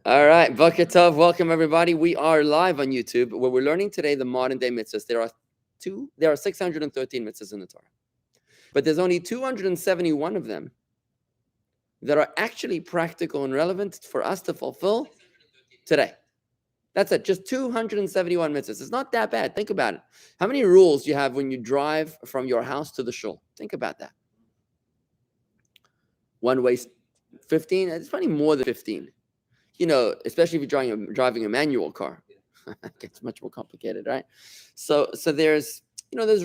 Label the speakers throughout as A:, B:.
A: All right, Boker Tov, welcome everybody. We are live on YouTube where we're learning today the modern day mitzvahs. There are 613 mitzvahs in the Torah, but there's only 271 of them that are actually practical and relevant for us to fulfill today. That's it, just 271 mitzvahs. It's not that bad. Think about it. How many rules you have when you drive from your house to the shul? Think about that. One way, 15. It's probably more than 15. You know, especially if you're driving a manual car. It gets much more complicated, right? So there's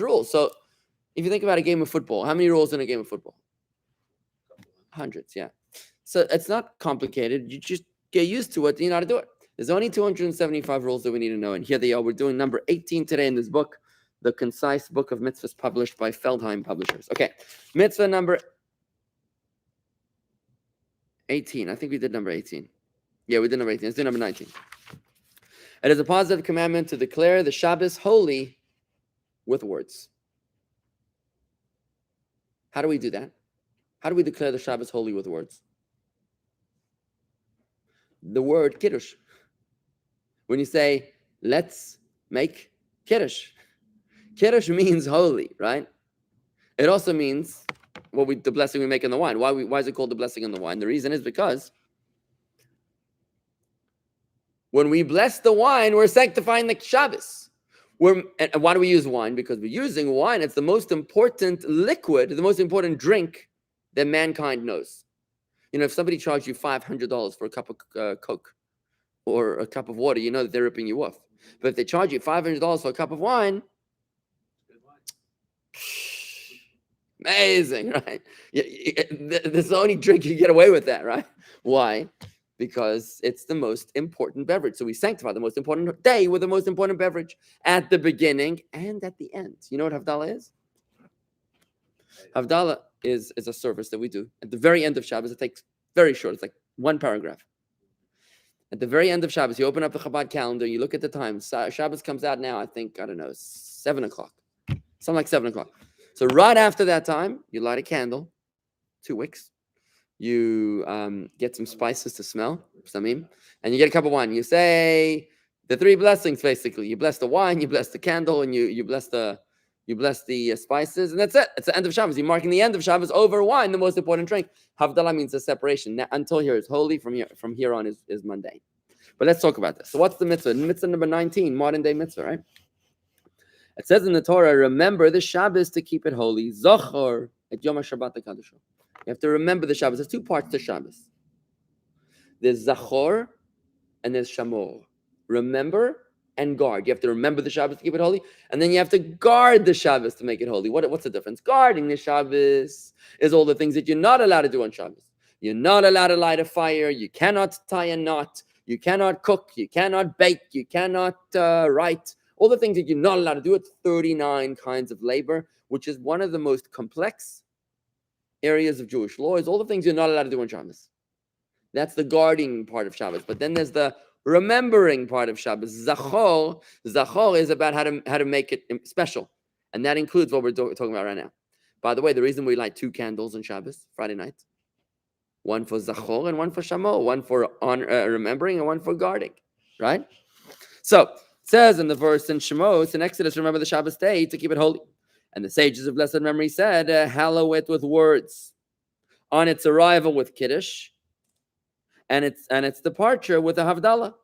A: rules. So if you think about a game of football, how many rules in a game of football? Hundreds, yeah. So it's not complicated. You just get used to it. You know how to do it. There's only 275 rules that we need to know, and here they are. We're doing number 18 today in this book, the concise book of mitzvahs published by Feldheim Publishers. Okay, mitzvah number 18. I think we did number 18. Yeah, we did number 18. Let's do number 19. It is a positive commandment to declare the Shabbos holy with words. How do we do that? How do we declare the Shabbos holy with words? The word kiddush. When you say, let's make kiddush. Kiddush means holy, right? It also means the blessing we make in the wine. Why is it called the blessing in the wine? The reason is because when we bless the wine, we're sanctifying the Shabbos. And why do we use wine? Because we're using wine. It's the most important liquid, the most important drink that mankind knows. You know, if somebody charged you $500 for a cup of Coke or a cup of water, you know that they're ripping you off. But if they charge you $500 for a cup of wine, amazing, right? This is the only drink you get away with that, right? Why? Because it's the most important beverage. So we sanctify the most important day with the most important beverage at the beginning and at the end. You know what Havdalah is? Havdalah is a service that we do at the very end of Shabbos. It takes very short. It's like one paragraph. At the very end of Shabbos, you open up the Chabad calendar, you look at the time. Shabbos comes out now, I think, 7 o'clock. Something like 7 o'clock. So right after that time, you light a candle, 2 wicks. You get some spices to smell, samim, and you get a cup of wine. You say the 3 blessings, basically. You bless the wine, you bless the candle, and you bless the spices, and that's it. It's the end of Shabbos. You're marking the end of Shabbos over wine, the most important drink. Havdalah means a separation. Now, until here is holy. From here on is mundane. But let's talk about this. So what's the mitzvah? Mitzvah number 19, modern day mitzvah, right? It says in the Torah, remember the Shabbos to keep it holy. Zochor et Yom HaShabbat HaKadosh. You have to remember the Shabbos. There's 2 parts to Shabbos. There's Zachor and there's Shamor. Remember and guard. You have to remember the Shabbos to keep it holy, and then you have to guard the Shabbos to make it holy. What's the difference? Guarding the Shabbos is all the things that you're not allowed to do on Shabbos. You're not allowed to light a fire. You cannot tie a knot. You cannot cook. You cannot bake. You cannot write. All the things that you're not allowed to do. It's 39 kinds of labor, which is one of the most complex areas of Jewish law. Is all the things you're not allowed to do on Shabbos. That's the guarding part of Shabbos. But then there's the remembering part of Shabbos. Zachor is about how to make it special. And that includes what we're talking about right now. By the way, the reason we light 2 candles on Shabbos, Friday night, one for Zachor and one for Shamor, one for remembering and one for guarding, right? So it says in the verse in Shemos, in Exodus, remember the Shabbos day to keep it holy. And the sages of blessed memory said, hallow it with words. On its arrival with Kiddush, and its departure with the Havdalah,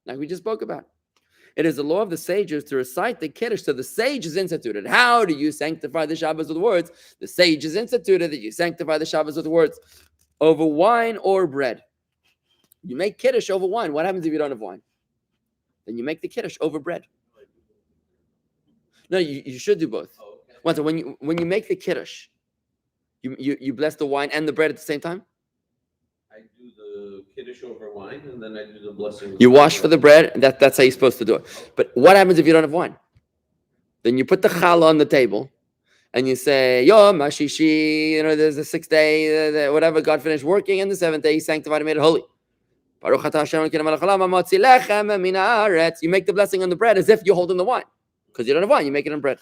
A: like we just spoke about. It is the law of the sages to recite the Kiddush. So the sage is instituted. How do you sanctify the Shabbos with words? The sage is instituted that you sanctify the Shabbos with words. Over wine or bread. You make Kiddush over wine. What happens if you don't have wine? Then you make the Kiddush over bread. No, you should do both. So when you make the Kiddush, you bless the wine and the bread at the same time?
B: I do the Kiddush over wine, and then I do the blessing.
A: You wash for the bread, and that's how you're supposed to do it. But what happens if you don't have wine? Then you put the challah on the table, and you say, Yom HaShishi, there's the 6th day, whatever, God finished working, and the 7th day He sanctified and made it holy. Baruch atah Hashem Elokeinu melech haolam hamotzi lechem min haaretz. You make the blessing on the bread as if you're holding the wine. Because you don't have wine, you make it on bread.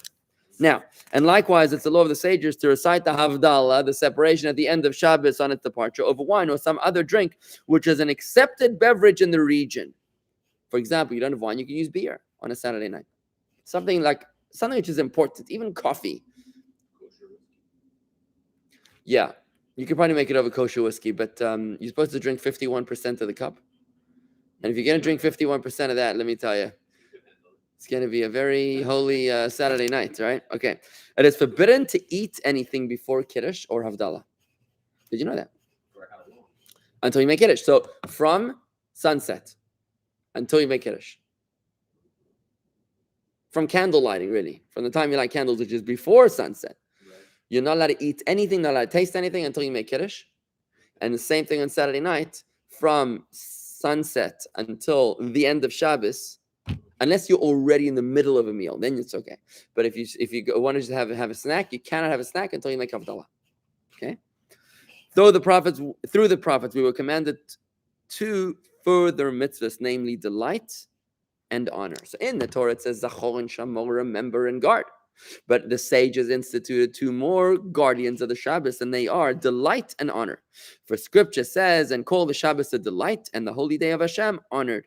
A: Now, and likewise, it's the law of the sages to recite the Havdalah, the separation at the end of Shabbos on its departure, over wine or some other drink, which is an accepted beverage in the region. For example, you don't have wine, you can use beer on a Saturday night. Something which is important, even coffee. Yeah, you could probably make it over kosher whiskey, but you're supposed to drink 51% of the cup. And if you're going to drink 51% of that, let me tell you, it's going to be a very holy Saturday night, right? Okay. It is forbidden to eat anything before Kiddush or Havdalah. Did you know that? Until you make Kiddush. So from sunset until you make Kiddush. From candle lighting, really. From the time you light candles, which is before sunset. Right. You're not allowed to eat anything, not allowed to taste anything until you make Kiddush. And the same thing on Saturday night, from sunset until the end of Shabbos, unless you're already in the middle of a meal, then it's okay. But if you want to just have a snack, you cannot have a snack until you make Havdalah. Okay? Through the prophets, we were commanded to further mitzvahs, namely delight and honor. So in the Torah it says Zachor and Shamor, remember and guard. But the sages instituted two more guardians of the Shabbos, and they are delight and honor. For scripture says, and call the Shabbos a delight, and the holy day of Hashem honored.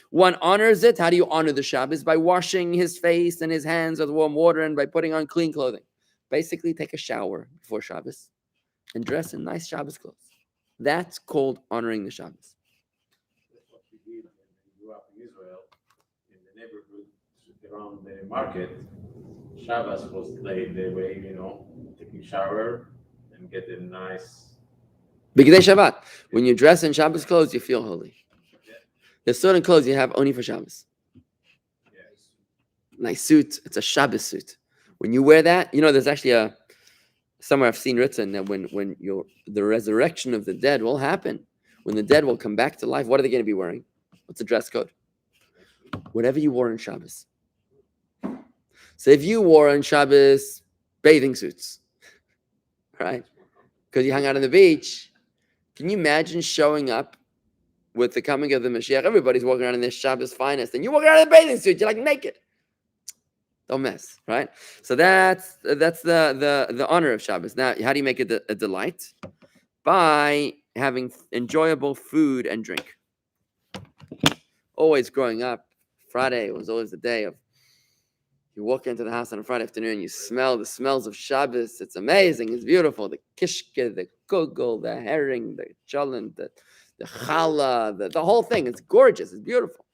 A: One honors it. How do you honor the Shabbos? By washing his face and his hands with warm water and by putting on clean clothing. Basically, take a shower before Shabbos and dress in nice Shabbos clothes. That's called honoring the Shabbos.
C: That's what we did when we grew up in Israel, in the neighborhood around the market. Shabbos was played the way, taking a shower and get a nice.
A: B'gdei Shabbat. When you dress in Shabbos clothes, you feel holy. There's certain clothes you have only for Shabbos.
C: Yes.
A: Nice suit. It's a Shabbos suit. When you wear that, there's actually somewhere I've seen written that when the resurrection of the dead will happen, when the dead will come back to life, what are they going to be wearing? What's the dress code? Whatever you wore on Shabbos. So if you wore on Shabbos bathing suits, right? Because you hung out on the beach, can you imagine showing up with the coming of the Mashiach? Everybody's walking around in their Shabbos finest, and you walk around in a bathing suit, you're like naked. Don't mess, right? So that's the honor of Shabbos. Now, how do you make it a delight? By having enjoyable food and drink. Always growing up, Friday was always the day of, you walk into the house on a Friday afternoon, you smell the smells of Shabbos. It's amazing. It's beautiful. The kishke, the kugel, the herring, the cholent, the challah, the whole thing. It's gorgeous. It's beautiful.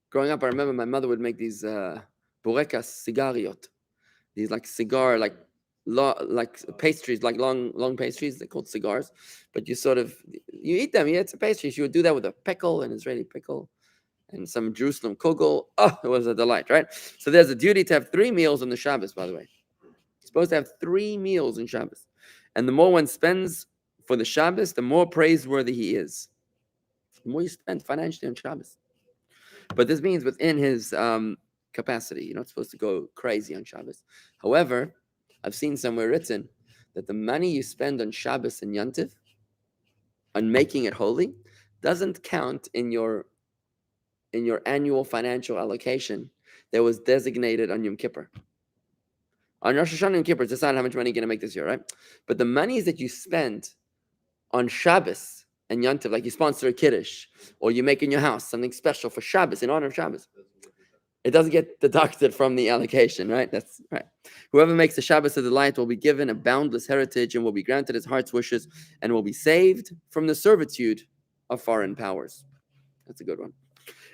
A: Growing up, I remember my mother would make these burekas cigariot. These cigar, pastries, long pastries. They're called cigars. But you eat them. Yeah, it's a pastry. She would do that with a pickle, an Israeli pickle, and some Jerusalem kugel. Oh, it was a delight, right? So there's a duty to have 3 meals on the Shabbos, by the way. You're supposed to have 3 meals in Shabbos. And the more one spends for the Shabbos, the more praiseworthy he is. The more you spend financially on Shabbos. But this means within his capacity. You're not supposed to go crazy on Shabbos. However, I've seen somewhere written that the money you spend on Shabbos and Yontif, on making it holy, doesn't count in your annual financial allocation that was designated on Yom Kippur. On Rosh Hashanah and Yom Kippur, it's decided how much money you're going to make this year, right? But the monies that you spend on Shabbos and Yontif, like you sponsor a Kiddush, or you make in your house something special for Shabbos, in honor of Shabbos, it doesn't get deducted from the allocation, right? That's right. Whoever makes the Shabbos a delight will be given a boundless heritage and will be granted his heart's wishes and will be saved from the servitude of foreign powers. That's a good one.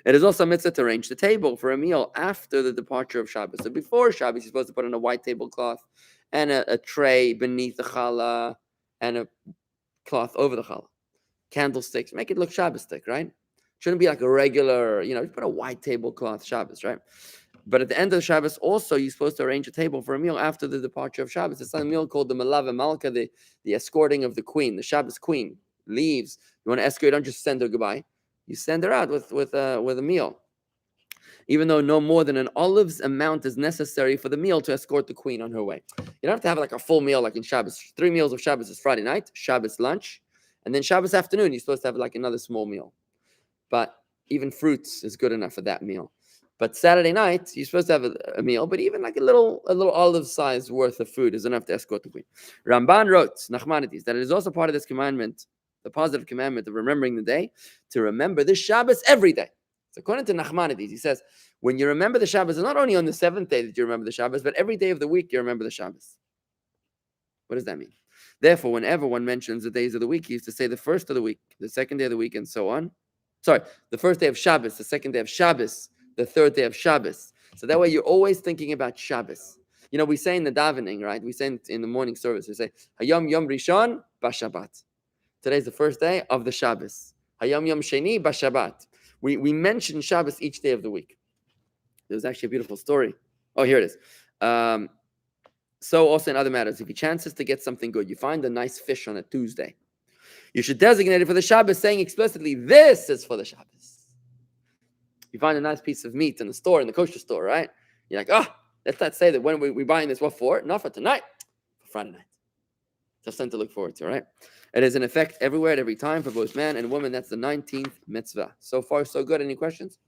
A: It is also a mitzvah to arrange the table for a meal after the departure of Shabbos. So before Shabbos, you're supposed to put on a white tablecloth and a tray beneath the challah and a cloth over the challah. Candlesticks. Make it look Shabbos-tic, right? Shouldn't be like a regular, you put a white tablecloth Shabbos, right? But at the end of Shabbos, also, you're supposed to arrange a table for a meal after the departure of Shabbos. It's a meal called the Malava Malka, the escorting of the queen, the Shabbos queen leaves. You want to escort, you don't just send her goodbye. You send her out with a meal. Even though no more than an olive's amount is necessary for the meal to escort the queen on her way. You don't have to have like a full meal like in Shabbos. 3 meals of Shabbos is Friday night, Shabbos lunch, and then Shabbos afternoon, you're supposed to have like another small meal. But even fruits is good enough for that meal. But Saturday night, you're supposed to have a meal, but even like a little olive size worth of food is enough to escort the queen. Ramban wrote, Nachmanides, that it is also part of this commandment, the positive commandment of remembering the day, to remember the Shabbos every day. So according to Nachmanides, he says, when you remember the Shabbos, it's not only on the seventh day that you remember the Shabbos, but every day of the week you remember the Shabbos. What does that mean? Therefore, whenever one mentions the days of the week, he used to say the first of the week, the second day of the week, and so on. Sorry, the first day of Shabbos, the second day of Shabbos, the third day of Shabbos. So that way you're always thinking about Shabbos. You know, we say in the davening, right? We say in the morning service, we say, Hayom Yom Rishon Bashabbat. Today's the first day of the Shabbos. Hayom Yom Sheni Bashabbat. We mention Shabbos each day of the week. There's actually a beautiful story. Oh, here it is. So also in other matters, if you chances to get something good, you find a nice fish on a Tuesday, you should designate it for the Shabbos, saying explicitly, this is for the Shabbos. You find a nice piece of meat in the store, in the kosher store, right? You're like, let's not say that when we're buying this, what for? Not for tonight, for Friday night. Just something to look forward to, right? It is in effect everywhere at every time for both man and woman. That's the 19th mitzvah. So far, so good. Any questions?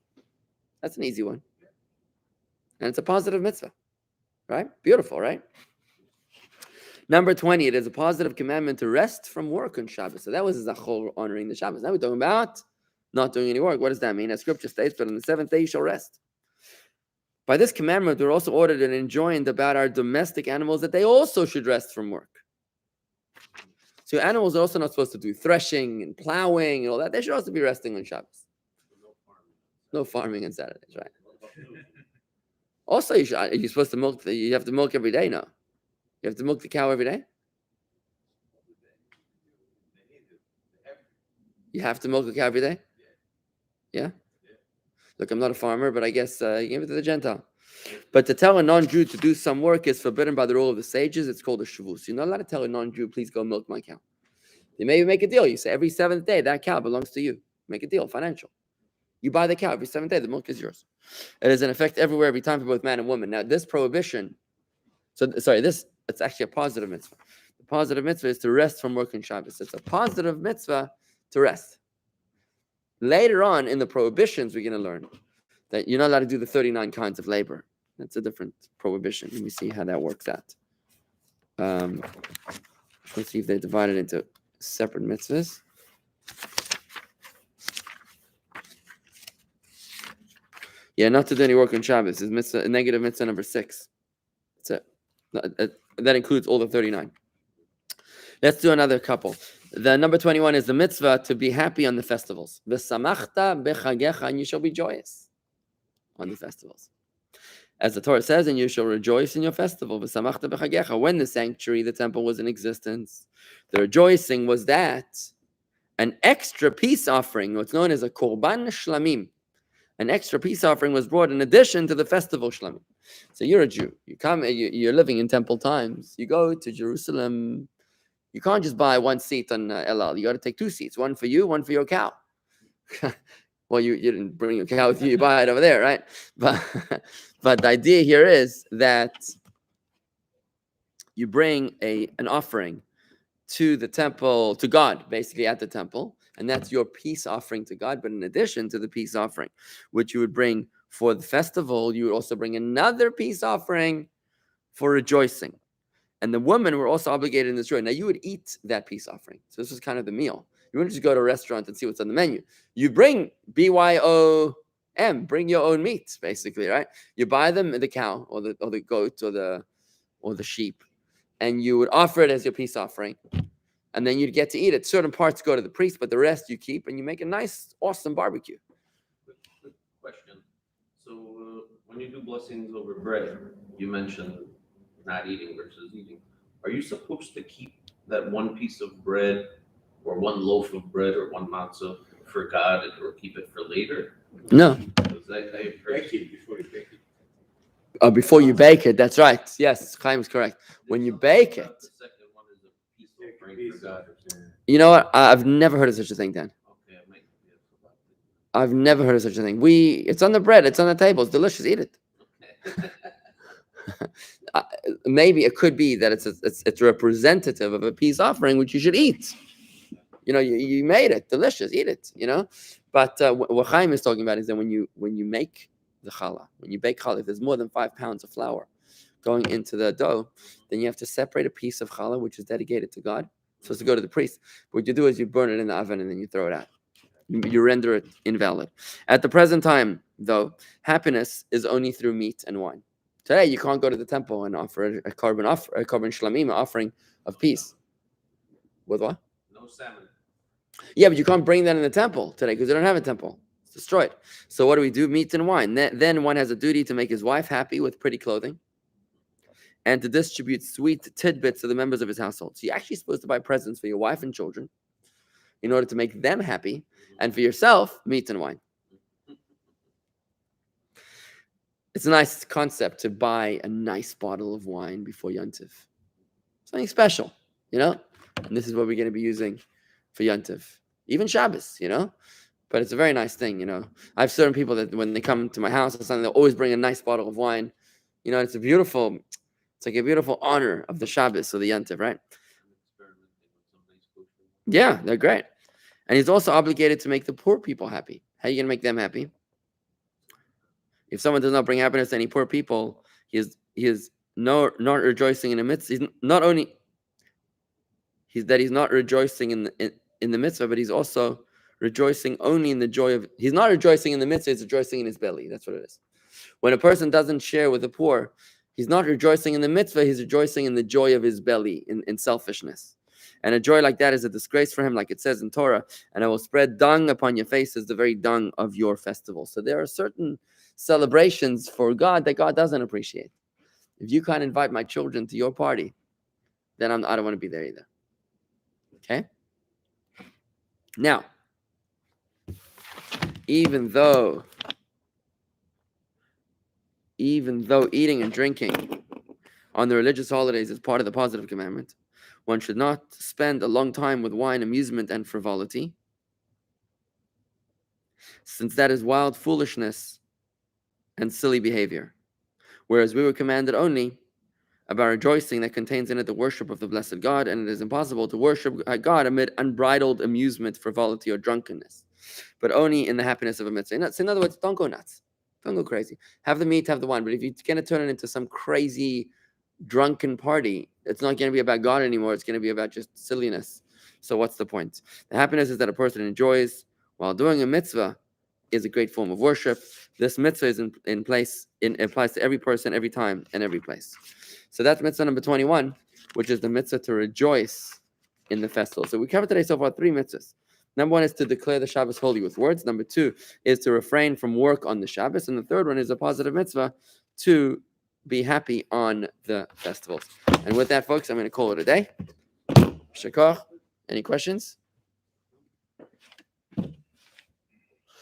A: That's an easy one. And it's a positive mitzvah, right? Beautiful, right? Number 20, it is a positive commandment to rest from work on Shabbos. So that was Zachor honoring the Shabbos. Now we're talking about not doing any work. What does that mean? As scripture states, but on the seventh day you shall rest. By this commandment, we're also ordered and enjoined about our domestic animals that they also should rest from work. So animals are also not supposed to do threshing and plowing and all that. They should also be resting on Shabbos. No farming on Saturdays, right? Also, you're supposed to milk. You have to milk every day now. You have to milk the cow every day. You have to milk the cow every day. Yeah. Look, I'm not a farmer, but I guess you give it to the Gentile. But to tell a non-Jew to do some work is forbidden by the rule of the sages. It's called a shavus. You're not allowed to tell a non-Jew, please go milk my cow. You maybe make a deal. You say every seventh day that cow belongs to you. Make a deal, financial. You buy the cow every seventh day. The milk is yours. It is in effect everywhere, every time for both man and woman. Now, this prohibition. It's actually a positive mitzvah. The positive mitzvah is to rest from work on Shabbos. It's a positive mitzvah to rest. Later on in the prohibitions, we're going to learn that you're not allowed to do the 39 kinds of labor. That's a different prohibition. Let me see how that works out. Let's see if they divide it into separate mitzvahs. Yeah, not to do any work on Shabbos is mitzvah, negative mitzvah number 6. That's it. That includes all the 39. Let's do another couple. The number 21 is the mitzvah to be happy on the festivals. V'samachta b'chagecha, and you shall be joyous on the festivals. As the Torah says, and you shall rejoice in your festival. V'samachta b'chagecha. When the sanctuary, the temple was in existence, the rejoicing was that an extra peace offering, what's known as a korban shlamim, an extra peace offering was brought in addition to the festival shlamim. So you're a Jew. You come. You're living in temple times. You go to Jerusalem. You can't just buy one seat on El Al. You got to take 2 seats, one for you, one for your cow. Well, you didn't bring your cow with you. You buy it over there, right? But the idea here is that you bring an offering to the temple, to God, basically at the temple, and that's your peace offering to God. But in addition to the peace offering, which you would bring for the festival, you would also bring another peace offering for rejoicing. And the women were also obligated in this joy. Now, you would eat that peace offering. So this was kind of the meal. You wouldn't just go to a restaurant and see what's on the menu. You bring BYOM, bring your own meat, basically, right? You buy them the cow or the goat or the sheep, and you would offer it as your peace offering. And then you'd get to eat it. Certain parts go to the priest, but the rest you keep, and you make a nice, awesome barbecue.
B: Quick question. So when you do blessings over bread, you mentioned not eating versus eating. Are you supposed to keep that one piece of bread or one loaf of bread or one matzah for God or keep it for later?
A: No.
B: Because I've heard
C: Bake it before you bake it.
A: Before you bake it, that's right. Yes, Chaim is correct. When you bake it.
B: The second one is a peace offering for God.
A: You know what? I've never heard of such a thing, Dan.
B: Okay, I might be able to.
A: I've never heard of such a thing. It's on the bread. It's on the table. It's delicious. Eat it.
B: Okay.
A: Maybe it could be that it's representative of a peace offering, which you should eat. You know, you made it delicious. Eat it. You know, but what Chaim is talking about is that when you make the challah. When you bake challah, if there's more than 5 pounds of flour going into the dough, then you have to separate a piece of challah, which is dedicated to God. It's supposed to go to the priest. What you do is you burn it in the oven and then you throw it out. You render it invalid. At the present time, though, happiness is only through meat and wine. Today, you can't go to the temple and offer a carbon shlamim, offering of peace. With what?
B: No salmon.
A: Yeah, but you can't bring that in the temple today because they don't have a temple. It's destroyed. So what do? Meat and wine. Then one has a duty to make his wife happy with pretty clothing and to distribute sweet tidbits to the members of his household. So you're actually supposed to buy presents for your wife and children in order to make them happy, and for yourself, meat and wine. It's a nice concept to buy a nice bottle of wine before Yontif. Something special, And this is what we're going to be using for Yontif. Even Shabbos, But it's a very nice thing, I have certain people that when they come to my house or something, they'll always bring a nice bottle of wine. It's like a beautiful honor of the Shabbos or the Yontif, right? Yeah, they're great. And he's also obligated to make the poor people happy. How are you going to make them happy? If someone does not bring happiness to any poor people, he is not rejoicing in the mitzvah. He's not rejoicing in the mitzvah, but he's also rejoicing only in the joy of. He's not rejoicing in the mitzvah; he's rejoicing in his belly. That's what it is. When a person doesn't share with the poor, he's not rejoicing in the mitzvah; he's rejoicing in the joy of his belly, in selfishness. And a joy like that is a disgrace for him, like it says in Torah, and I will spread dung upon your faces, the very dung of your festival. So there are certain celebrations for God that God doesn't appreciate. If you can't invite my children to your party, then I don't want to be there either. Okay? Now, even though eating and drinking on the religious holidays is part of the positive commandment, one should not spend a long time with wine, amusement, and frivolity, since that is wild foolishness and silly behavior. Whereas we were commanded only about rejoicing that contains in it the worship of the blessed God, and it is impossible to worship God amid unbridled amusement, frivolity, or drunkenness, but only in the happiness of a mitzvah. So in other words, don't go nuts. Don't go crazy. Have the meat, have the wine, but if you're going to turn it into some crazy drunken party, it's not going to be about God anymore. It's going to be about just silliness. So what's the point? The happiness is that a person enjoys while doing a mitzvah is a great form of worship. This mitzvah is in place. It applies to every person, every time, and every place. So that's mitzvah number 21, which is the mitzvah to rejoice in the festival. So we covered today so far 3 mitzvahs. Number 1 is to declare the Shabbos holy with words. Number 2 is to refrain from work on the Shabbos. And the third one is a positive mitzvah to be happy on the festivals. And with that, folks, I'm going to call it a day. Shakar, any questions?